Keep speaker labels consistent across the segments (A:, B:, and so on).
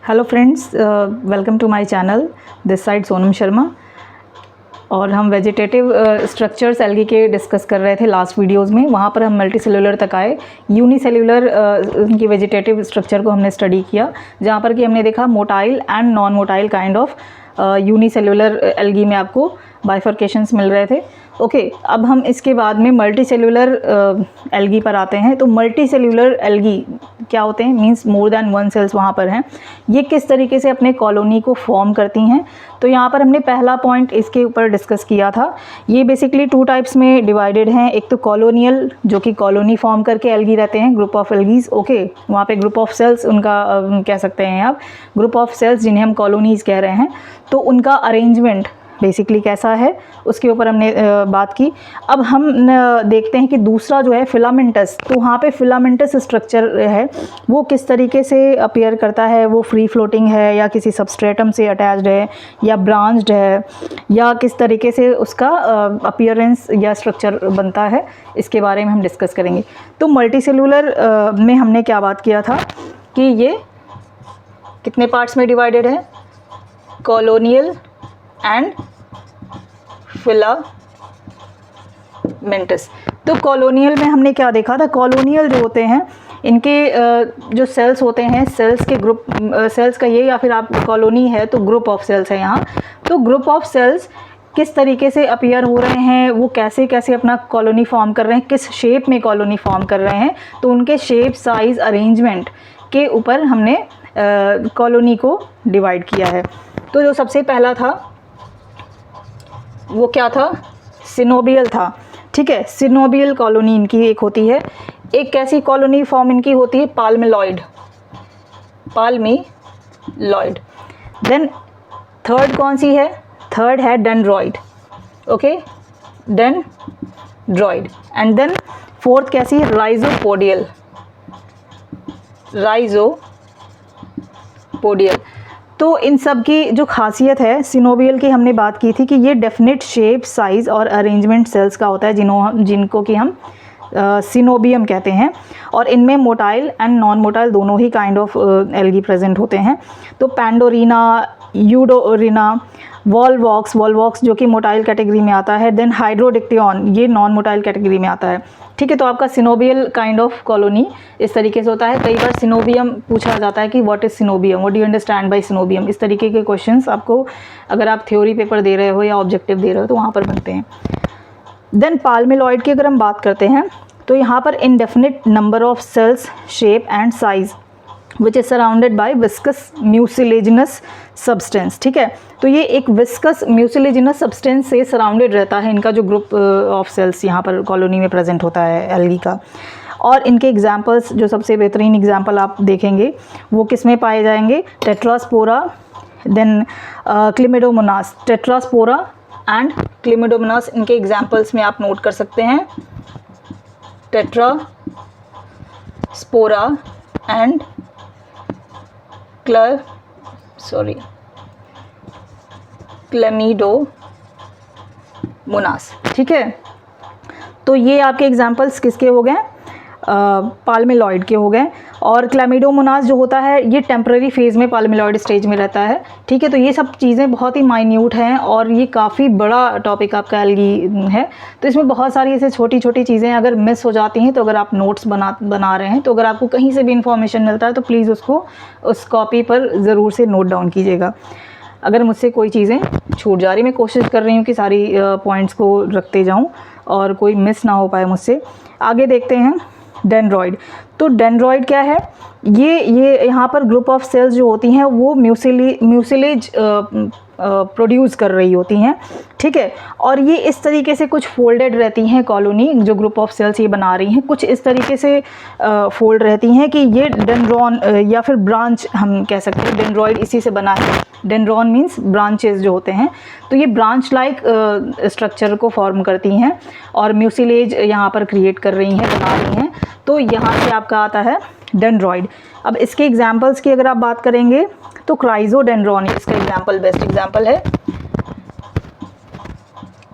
A: Hello friends, welcome to my channel. This side Sonam Sharma. और हम vegetative structures algae के discuss कर रहे थे लास्ट वीडियोस में। वहाँ पर हम मल्टी सेलुलर तक आए। यूनिसेल्युलर उनकी वेजिटेटिव स्ट्रक्चर को हमने स्टडी किया, जहाँ पर कि हमने देखा motile and non motile kind of unicellular algae में आपको बाइफर्केशंस मिल रहे थे। ओके, अब हम इसके बाद में मल्टी सेल्युलर एल्गी पर आते हैं। तो मल्टी सेल्युलर एल्गी क्या होते हैं? Means more than one cells वहाँ पर हैं। ये किस तरीके से अपने कॉलोनी को फॉर्म करती हैं? तो यहाँ पर हमने पहला पॉइंट इसके ऊपर डिस्कस किया था। ये बेसिकली टू टाइप्स में डिवाइडेड हैं। एक तो कॉलोनियल, जो कि कॉलोनी फॉर्म करके एल्गी रहते हैं, ग्रुप ऑफ एल्गीज। ओके, वहाँ पे ग्रुप ऑफ सेल्स उनका कह सकते हैं आप, ग्रुप ऑफ सेल्स जिन्हें हम कॉलोनीज कह रहे हैं। तो उनका अरेंजमेंट बेसिकली कैसा है, उसके ऊपर हमने बात की। अब हम देखते हैं कि दूसरा जो है फिलामेंटस। तो वहाँ पे फिलामेंटस स्ट्रक्चर है, वो किस तरीके से अपीयर करता है? वो फ्री फ्लोटिंग है, या किसी सबस्ट्रेटम से अटैच्ड है, या ब्रांच्ड है, या किस तरीके से उसका अपीयरेंस या स्ट्रक्चर बनता है, इसके बारे में हम डिस्कस करेंगे। तो मल्टीसेल्युलर में हमने क्या बात किया था कि ये कितने पार्ट्स में डिवाइडेड है? Colonial and filamentous. तो कॉलोनियल में हमने क्या देखा था? कॉलोनियल जो होते हैं, इनके जो सेल्स होते हैं, सेल्स के ग्रुप, सेल्स का ये, या फिर आप कॉलोनी है तो ग्रुप ऑफ सेल्स है यहाँ। तो ग्रुप ऑफ सेल्स किस तरीके से अपीयर हो रहे हैं, वो कैसे कैसे अपना कॉलोनी फॉर्म कर रहे हैं, किस शेप में कॉलोनी फॉर्म कर रहे हैं, तो उनके शेप, साइज, अरेंजमेंट के ऊपर हमने कॉलोनी को डिवाइड किया है। तो जो सबसे पहला था वो क्या था? सिनोबियल था। ठीक है, सिनोबियल कॉलोनी इनकी एक होती है। एक कैसी कॉलोनी फॉर्म इनकी होती है? पाल्मिलॉइड, पाल्मिलॉइड। देन थर्ड कौन सी है? थर्ड है dendroid. Okay, dendroid. And then fourth कैसी? राइजोपोडियल, राइजोपोडियल। तो इन सब की जो खासियत है सिनोबियल की, हमने बात की थी कि ये डेफिनेट शेप, साइज़ और अरेंजमेंट सेल्स का होता है, जिनको कि हम सिनोबियम कहते हैं। और इनमें मोटाइल एंड नॉन मोटाइल दोनों ही काइंड ऑफ एल्गी प्रेजेंट होते हैं। तो पैंडोरिना, यूडोरिना, वॉलवॉक्स जो कि मोटाइल कैटेगरी में आता है। देन हाइड्रोडिक्टियन, ये नॉन मोटाइल कैटेगरी में आता है। ठीक है, तो आपका सिनोबियल काइंड ऑफ कॉलोनी इस तरीके से होता है। कई बार सिनोबियम पूछा जाता है कि what is coenobium, what do you understand by coenobium. इस तरीके के क्वेश्चंस आपको, अगर आप थ्योरी पेपर दे रहे हो या ऑब्जेक्टिव दे रहे हो, तो वहाँ पर बनते हैं। देन पाल्मिलॉइड की अगर हम बात करते हैं, तो यहाँ पर indefinite number of cells, shape and size which is surrounded by viscous mucilaginous substance. ठीक है, तो ये एक विस्कस म्यूसिलेजिनस सब्सटेंस से सराउंडेड रहता है इनका जो ग्रुप ऑफ सेल्स यहाँ पर कॉलोनी में प्रेजेंट होता है एल्गी का। और इनके एग्जाम्पल्स, जो सबसे बेहतरीन एग्जाम्पल आप देखेंगे वो किस में पाए जाएंगे? टेट्रास्पोरा, देन क्लिमिडोमोनास। टेट्रास्पोरा एंड क्लिमिडोमोनास, इनके एग्जाम्पल्स में आप नोट कर सकते हैं। टेट्रास्पोरा एंड क्लेमिडोमोनास। ठीक है, तो ये आपके एग्जाम्पल्स किसके हो गए? पाल्मिलॉइड के हो गए। और क्लेमिडोमोनास जो होता है, ये टेम्पररी फेज़ में पाल्मिलॉइड स्टेज में रहता है। ठीक है, तो ये सब चीज़ें बहुत ही माइन्यूट हैं और ये काफ़ी बड़ा टॉपिक आपका एल्गी है। तो इसमें बहुत सारी ऐसे छोटी छोटी चीज़ें अगर मिस हो जाती हैं, तो अगर आप नोट्स बना रहे हैं, तो अगर आपको कहीं से भी इंफॉर्मेशन मिलता है तो प्लीज़ उसको उस कॉपी पर ज़रूर से नोट डाउन कीजिएगा। अगर मुझसे कोई चीज़ें छूट जा रही, मैं कोशिश कर रही हूँ कि सारी पॉइंट्स को रखते जाऊँ और कोई मिस ना हो पाए मुझसे। आगे देखते हैं डेंड्रॉइड। तो डेंड्रॉइड क्या है? ये यहाँ पर ग्रुप ऑफ सेल्स जो होती हैं वो म्यूसिलेज प्रोड्यूस कर रही होती हैं। ठीक है, और ये इस तरीके से कुछ फोल्डेड रहती हैं कॉलोनी, जो ग्रुप ऑफ सेल्स ये बना रही हैं कुछ इस तरीके से फोल्ड रहती हैं कि ये डेंड्रॉन या फिर ब्रांच हम कह सकते हैं। डेंड्रॉइड इसी से बना है। डेंड्रॉन मीन्स ब्रांचेस जो होते हैं, तो ये ब्रांच लाइक स्ट्रक्चर को फॉर्म करती हैं और म्यूसिलेज यहाँ पर क्रिएट कर रही हैं, बना रही हैं। तो यहाँ से आपका आता है डेंड्रॉइड। अब इसके एग्जाम्पल्स की अगर आप बात करेंगे तो क्राइजोडेंड्रॉन इसका एग्जाम्पल, बेस्ट एग्जाम्पल है।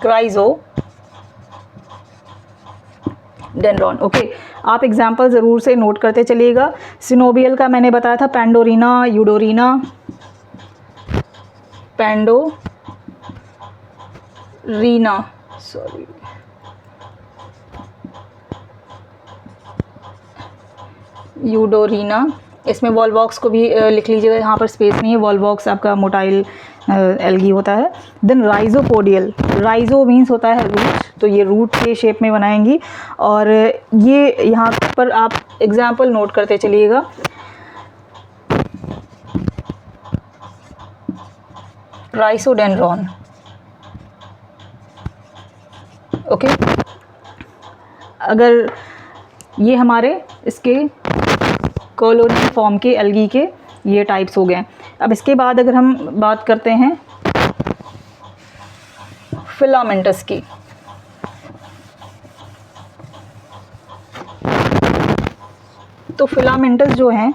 A: क्राइजोडेंड्रॉन। ओके, आप एग्जाम्पल ज़रूर से नोट करते चलिएगा। सिनोबियल का मैंने बताया था, पेंडोरिना, यूडोरिना, पेंडोरीना, सॉरी, यूडोरिना। इसमें वॉलवॉक्स को भी लिख लीजिएगा, यहाँ पर स्पेस नहीं है। वॉलवॉक्स आपका मोटाइल एल्गी होता है। देन राइजोपोडियल, राइजो मीन्स होता है रूट, तो ये रूट के शेप में बनाएंगी। और ये यहाँ पर आप एग्जाम्पल नोट करते चलिएगा। राइसोडेंड्रॉन, ओके। अगर ये हमारे इसके कॉलोनी फॉर्म के एल्गी के ये टाइप्स हो गए। अब इसके बाद अगर हम बात करते हैं फिलामेंटस की, तो फिलामेंटस जो हैं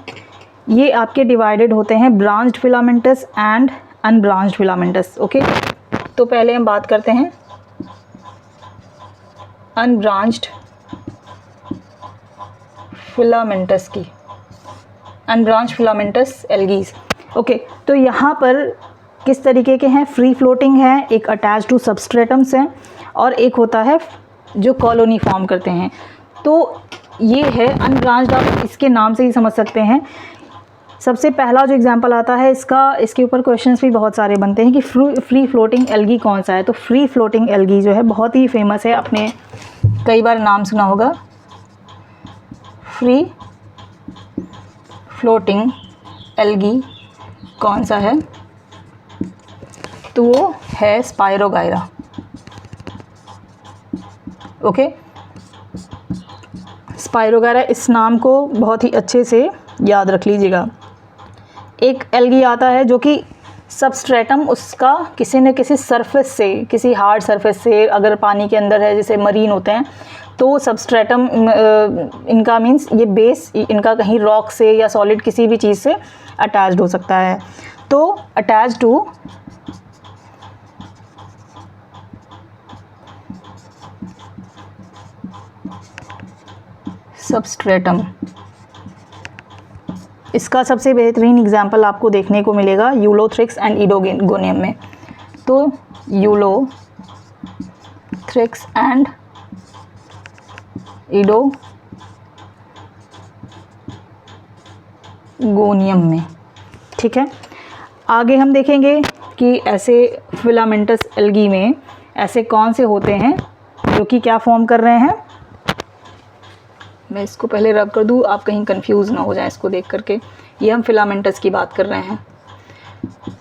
A: ये आपके डिवाइडेड होते हैं branched filamentous and unbranched filamentous, okay. तो पहले हम बात करते हैं अनब्रांच्ड फिलामेंटस की, अनब्रांच्ड फिलामेंटस एल्गीज, ओके। तो यहाँ पर किस तरीके के हैं, फ्री फ्लोटिंग है, एक अटैच टू सबस्ट्रेटम्स हैं, और एक होता है जो कॉलोनी फॉर्म करते हैं। तो ये है अनब्रांच्ड, आप इसके नाम से ही समझ सकते हैं। सबसे पहला जो एग्जांपल आता है इसका, इसके ऊपर क्वेश्चंस भी बहुत सारे बनते हैं कि फ्री फ्लोटिंग एल्गी कौन सा है। तो फ्री फ्लोटिंग एल्गी जो है बहुत ही फेमस है, आपने कई बार नाम सुना होगा, फ्री फ्लोटिंग एल्गी कौन सा है, तो वो है स्पायरोगायरा, ओके। स्पायरोगायरा, इस नाम को बहुत ही अच्छे से याद रख लीजिएगा। एक एल्गी आता है जो कि सबस्ट्रेटम उसका किसी न किसी सरफेस से, किसी हार्ड सरफेस से, अगर पानी के अंदर है जैसे मरीन होते हैं, तो सबस्ट्रेटम इनका मीन्स ये बेस इनका कहीं रॉक से या सॉलिड किसी भी चीज़ से अटैच्ड हो सकता है। तो अटैच टू सबस्ट्रेटम, इसका सबसे बेहतरीन एग्जाम्पल आपको देखने को मिलेगा यूलोथ्रिक्स एंड इडोगोनियम में। तो यूलोथ्रिक्स एंड इडोगोनियम में, ठीक है। आगे हम देखेंगे कि ऐसे फिलामेंटस एल्गी में ऐसे कौन से होते हैं जो कि क्या फॉर्म कर रहे हैं। मैं इसको पहले रब कर दूँ, आप कहीं कंफ्यूज ना हो जाए इसको देख करके। ये हम फिलामेंटस की बात कर रहे हैं।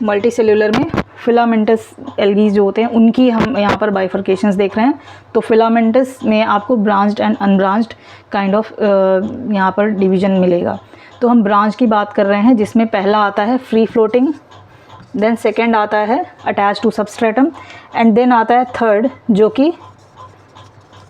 A: मल्टी सेल्यूलर में फिलामेंटस एल्गीज जो होते हैं उनकी हम यहाँ पर बाइफर्केशंस देख रहे हैं। तो फिलामेंटस में आपको branched and unbranched kind of यहाँ पर डिवीज़न मिलेगा। तो हम ब्रांच की बात कर रहे हैं जिसमें पहला आता है फ्री फ्लोटिंग, देन सेकेंड आता है attach to substratum, and then आता है थर्ड जो कि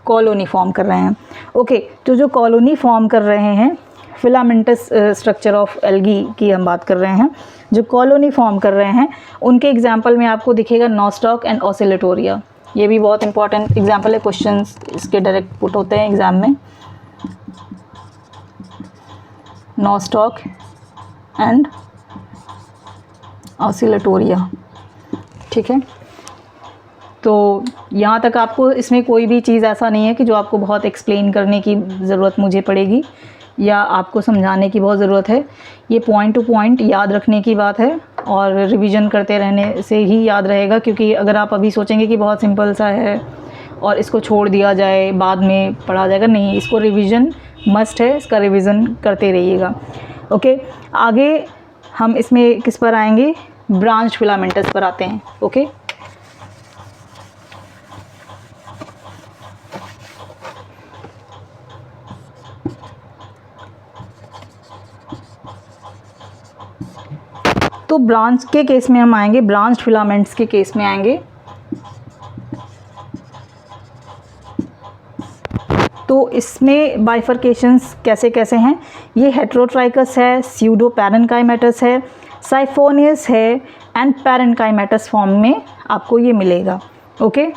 A: कॉलोनी फॉर्म कर रहे हैं, ओके। तो जो कॉलोनी फॉर्म कर रहे हैं, फिलामेंटस स्ट्रक्चर ऑफ एल्गी की हम बात कर रहे हैं, जो कॉलोनी फॉर्म कर रहे हैं उनके एग्जाम्पल में आपको दिखेगा नॉस्टॉक एंड ऑसिलेटोरिया। ये भी बहुत इंपॉर्टेंट एग्जाम्पल है, क्वेश्चंस इसके डायरेक्ट पुट होते हैं एग्ज़ाम में। नॉस्टॉक एंड ऑसिलेटोरिया, ठीक है। तो यहाँ तक आपको इसमें कोई भी चीज़ ऐसा नहीं है कि जो आपको बहुत एक्सप्लेन करने की ज़रूरत मुझे पड़ेगी या आपको समझाने की बहुत ज़रूरत है। ये पॉइंट टू पॉइंट याद रखने की बात है और रिवीजन करते रहने से ही याद रहेगा, क्योंकि अगर आप अभी सोचेंगे कि बहुत सिंपल सा है और इसको छोड़ दिया जाए बाद में पढ़ा जाएगा, नहीं, इसको रिवीजन मस्ट है, इसका रिवीजन करते रहिएगा, ओके। आगे हम इसमें किस पर आएंगे, ब्रांच फिलामेंटस पर आते हैं, ओके। तो ब्रांच के केस में हम आएंगे, ब्रांच्ड फिलामेंट्स के केस में आएंगे। तो इसमें बाइफर्केशंस कैसे कैसे हैं, ये हेट्रोट्राइकस है, स्यूडो पैरेन्काइमेटस है, साइफोनियस है एंड पैरेन्काइमेटस फॉर्म में आपको ये मिलेगा, ओके।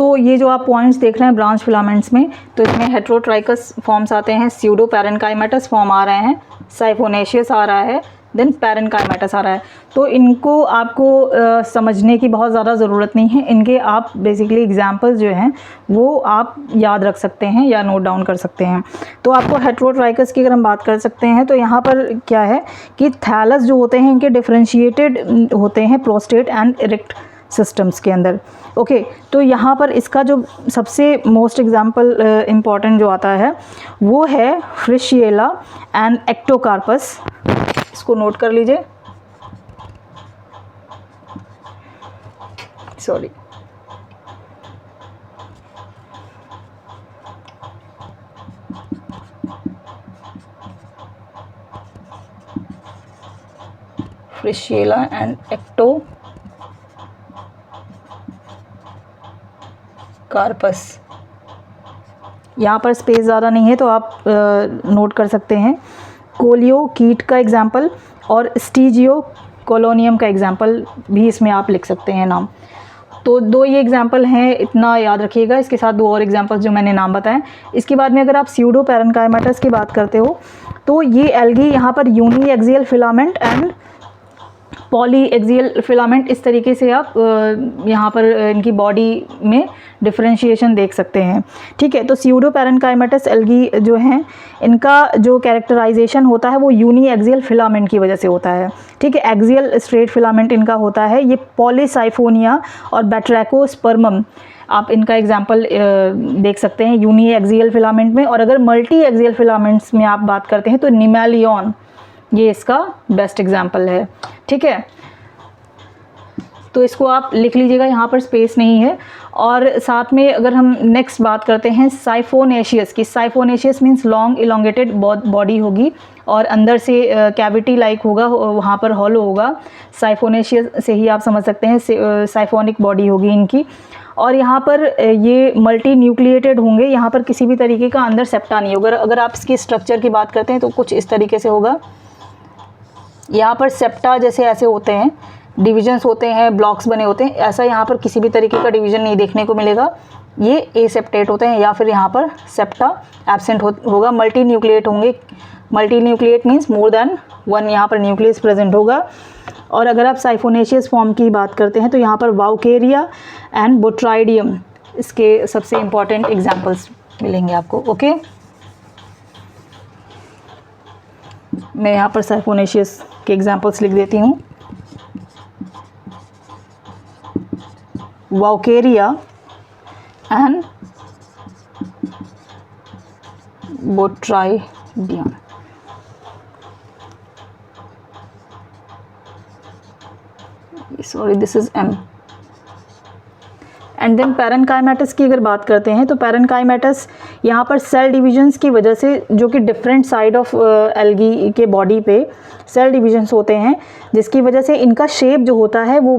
A: तो ये जो आप पॉइंट्स देख रहे हैं ब्रांच फिलामेंट्स में, तो इसमें हेटेरोट्राइकस फॉर्म्स आते हैं, स्यूडो पैरेन्काइमेटस फॉर्म आ रहे हैं, साइफोनेशियस आ रहा है, देन पैरेन्काइमेटस आ रहा है। तो इनको आपको समझने की बहुत ज़्यादा ज़रूरत नहीं है, इनके आप बेसिकली एग्जांपल्स जो हैं वो आप याद रख सकते हैं या नोट डाउन कर सकते हैं। तो आपको हेटेरोट्राइकस की अगर हम बात कर सकते हैं तो यहाँ पर क्या है कि थैलस जो होते हैं इनके डिफरेंशिएटेड होते हैं प्रोस्टेट एंड इरेक्ट सिस्टम्स के अंदर। ओके, तो यहाँ पर इसका जो सबसे मोस्ट एग्जाम्पल इम्पॉर्टेंट जो आता है वो है फ्रिशिएला एंड एक्टोकार्पस। इसको नोट कर लीजिए, सॉरी। फ्रिशिएला and Ectocarpus. यहाँ पर स्पेस ज़्यादा नहीं है तो आप नोट कर सकते हैं। कोलियो कीट का एग्जाम्पल और स्टीजियो कोलोनियम का एग्जाम्पल भी इसमें आप लिख सकते हैं नाम। तो दो ये एग्जाम्पल हैं, इतना याद रखिएगा। इसके साथ दो और एग्जाम्पल्स जो मैंने नाम बताएं। इसके बाद में अगर आप स्यूडो पैरेन्काइमेटस की बात करते हो तो ये एल्गी यहाँ पर uniaxial filament and polyaxial filament, इस तरीके से आप यहाँ पर इनकी बॉडी में डिफरेंशिएशन देख सकते हैं। ठीक है, तो स्यूडो पैरेन्काइमेटस एल्गी जो हैं इनका जो कैरेक्टराइजेशन होता है वो यूनी एक्सियल फिलामेंट की वजह से होता है। ठीक है, एक्सियल स्ट्रेट फिलामेंट इनका होता है। ये पॉलीसाइफोनिया और बैट्रैकोस्पर्मम आप इनका एग्जाम्पल देख सकते हैं यूनी एक्सियल फिलामेंट में। और अगर मल्टी एक्सियल फिलामेंट्स में आप बात करते हैं तो निमैलियन ये इसका बेस्ट एग्जाम्पल है। ठीक है, तो इसको आप लिख लीजिएगा, यहाँ पर स्पेस नहीं है। और साथ में अगर हम नेक्स्ट बात करते हैं साइफोनेशियस की, साइफोनेशियस मीन्स लॉन्ग इलोंगेटेड बॉडी होगी और अंदर से कैविटी लाइक होगा, वहाँ पर हॉलो होगा। साइफोनेशियस से ही आप समझ सकते हैं साइफोनिक बॉडी होगी इनकी। और यहाँ पर ये मल्टी न्यूक्लिएटेड होंगे, यहाँ पर किसी भी तरीके का अंदर सेप्टा नहीं होगा। अगर आप इसके स्ट्रक्चर की बात करते हैं तो कुछ इस तरीके से होगा। यहाँ पर सेप्टा जैसे ऐसे होते हैं, डिविजन्स होते हैं, ब्लॉक्स बने होते हैं, ऐसा यहाँ पर किसी भी तरीके का डिवीजन नहीं देखने को मिलेगा। ये एसेप्टेट होते हैं या फिर यहाँ पर सेप्टा एब्सेंट होगा। मल्टी न्यूक्लिएट होंगे, multi nucleate means more than one यहाँ पर न्यूक्लियस प्रेजेंट होगा। और अगर आप साइफोनेशियस फॉर्म की बात करते हैं तो यहाँ पर वाउकेरिया एंड बोट्राइडियम इसके सबसे इम्पॉर्टेंट एग्जाम्पल्स मिलेंगे आपको। ओके, मैं यहाँ पर साइफोनेशियस के एग्जाम्पल्स लिख देती हूँ। Vaucheria and Botrydium. Sorry, this is M. And then parenchymatous की अगर बात करते हैं तो पैरेन्काइमेटस यहाँ पर सेल डिविजन्स की वजह से, जो कि डिफरेंट साइड ऑफ एल्गी के बॉडी पे सेल डिविजन्स होते हैं, जिसकी वजह से इनका शेप जो होता है वो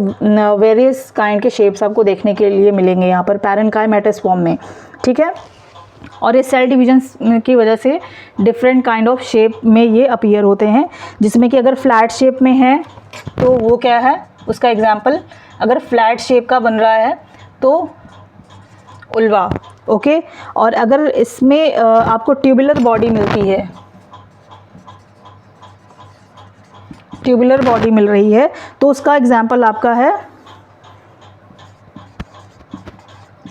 A: वेरियस काइंड के शेप्स आपको देखने के लिए मिलेंगे यहाँ पर पैरेन्काइमेटस फॉर्म में। ठीक है, और ये सेल डिविजन्स की वजह से डिफरेंट काइंड ऑफ शेप में ये अपीयर होते हैं, जिसमें कि अगर फ्लैट शेप में है तो वो क्या है उसका एग्जाम्पल, अगर फ्लैट शेप का बन रहा है तो उल्वा। ओके, और अगर इसमें आपको ट्यूबुलर बॉडी मिलती है, ट्यूबुलर बॉडी मिल रही है तो उसका एग्जाम्पल आपका है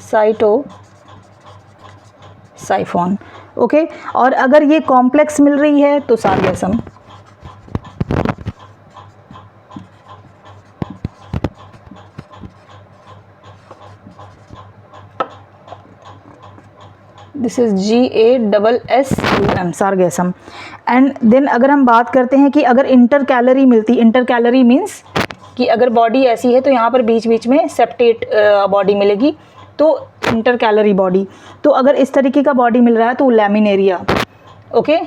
A: साइटोसाइफोन। ओके, और अगर ये कॉम्प्लेक्स मिल रही है तो sargassum. This is GASSUM sargassum. And then अगर हम बात करते हैं कि अगर इंटरकैलरी मिलती, इंटरकैलरी मीन्स कि अगर बॉडी ऐसी है तो यहाँ पर बीच बीच में सेप्टेट बॉडी मिलेगी, तो इंटरकैलरी बॉडी। तो अगर इस तरीके का बॉडी मिल रहा है तो लैमिनेरिया। ओके,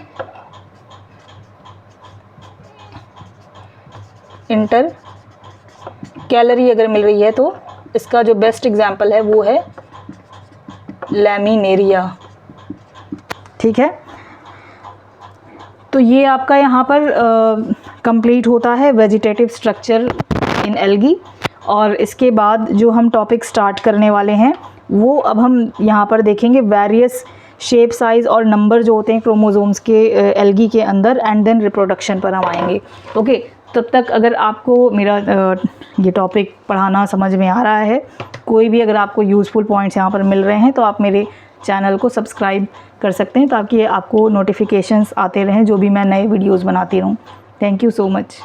A: इंटरकैलरी अगर मिल रही है तो इसका जो बेस्ट एग्जाम्पल है वो है लैमिनेरिया। ठीक है, तो ये आपका यहाँ पर कंप्लीट होता है वेजिटेटिव स्ट्रक्चर इन एल्गी। और इसके बाद जो हम टॉपिक स्टार्ट करने वाले हैं वो अब हम यहाँ पर देखेंगे वेरियस शेप, साइज़ और नंबर जो होते हैं क्रोमोसोम्स के एल्गी के अंदर, एंड देन रिप्रोडक्शन पर हम आएंगे। ओके, तब तक अगर आपको मेरा ये टॉपिक पढ़ाना समझ में आ रहा है, कोई भी अगर आपको यूज़फुल पॉइंट्स यहाँ पर मिल रहे हैं, तो आप मेरे चैनल को सब्सक्राइब कर सकते हैं ताकि आपको नोटिफिकेशंस आते रहें जो भी मैं नए वीडियोज़ बनाती रहूँ। Thank you so much.